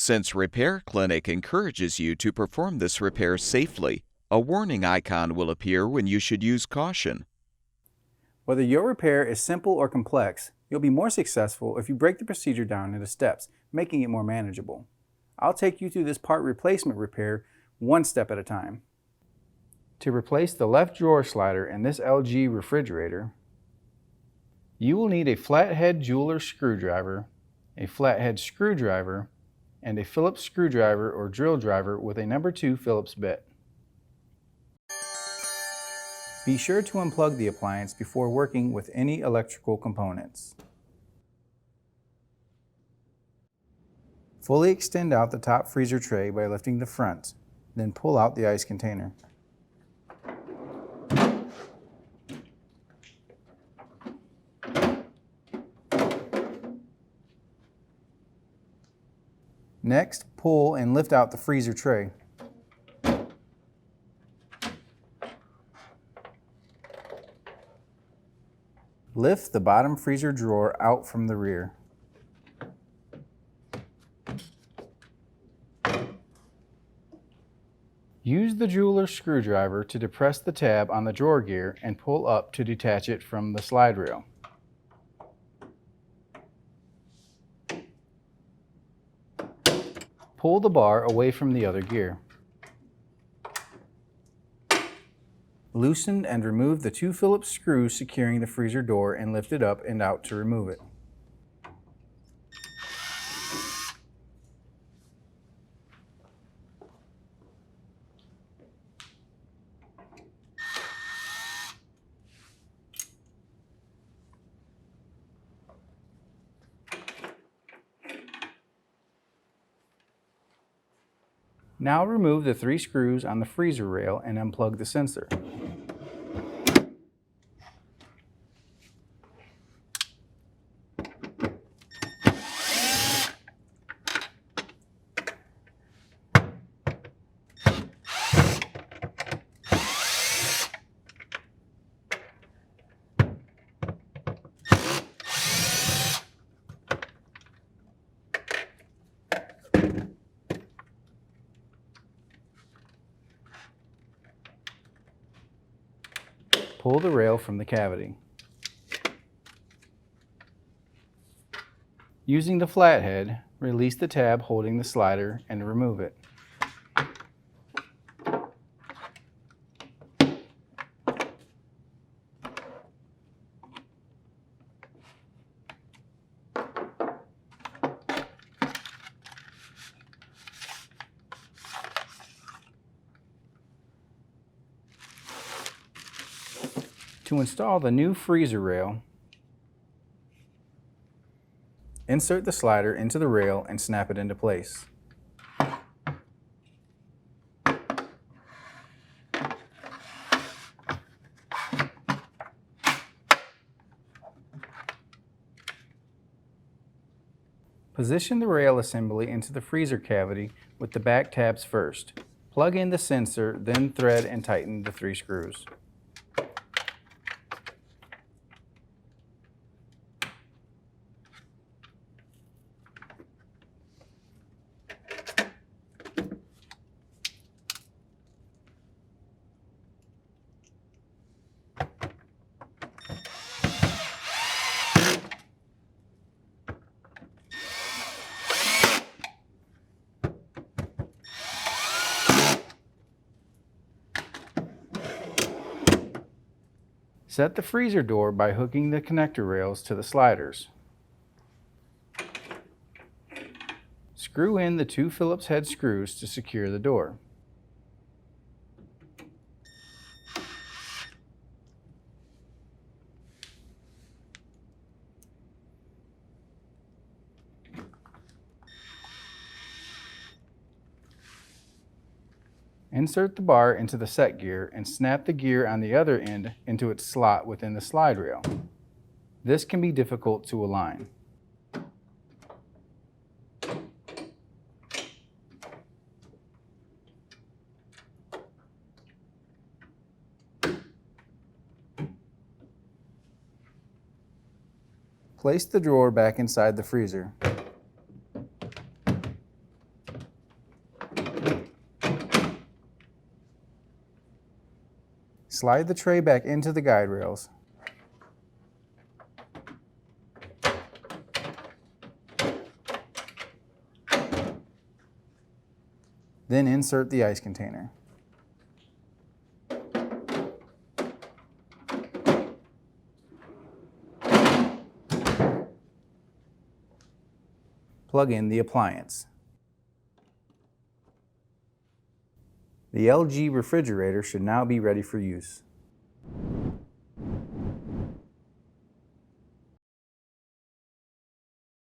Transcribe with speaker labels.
Speaker 1: Since Repair Clinic encourages you to perform this repair safely, a warning icon will appear when you should use caution.
Speaker 2: Whether your repair is simple or complex, you'll be more successful if you break the procedure down into steps, making it more manageable. I'll take you through this part replacement repair one step at a time. To replace the left drawer slider in this LG refrigerator, you will need a flathead jeweler screwdriver, a flathead screwdriver, and a Phillips screwdriver or drill driver with a number 2 Phillips bit. Be sure to unplug the appliance before working with any electrical components. Fully extend out the top freezer tray by lifting the front, then pull out the ice container. Next, pull and lift out the freezer tray. Lift the bottom freezer drawer out from the rear. Use the jeweler's screwdriver to depress the tab on the drawer gear and pull up to detach it from the slide rail. Pull the bar away from the other gear. Loosen and remove the 2 Phillips screws securing the freezer door and lift it up and out to remove it. Now remove the 3 screws on the freezer rail and unplug the sensor. Pull the rail from the cavity. Using the flathead, release the tab holding the slider and remove it. To install the new freezer rail, insert the slider into the rail and snap it into place. Position the rail assembly into the freezer cavity with the back tabs first. Plug in the sensor, then thread and tighten the 3 screws. Set the freezer door by hooking the connector rails to the sliders. Screw in the 2 Phillips head screws to secure the door. Insert the bar into the set gear and snap the gear on the other end into its slot within the slide rail. This can be difficult to align. Place the drawer back inside the freezer. Slide the tray back into the guide rails. Then insert the ice container. Plug in the appliance. The LG refrigerator should now be ready for use.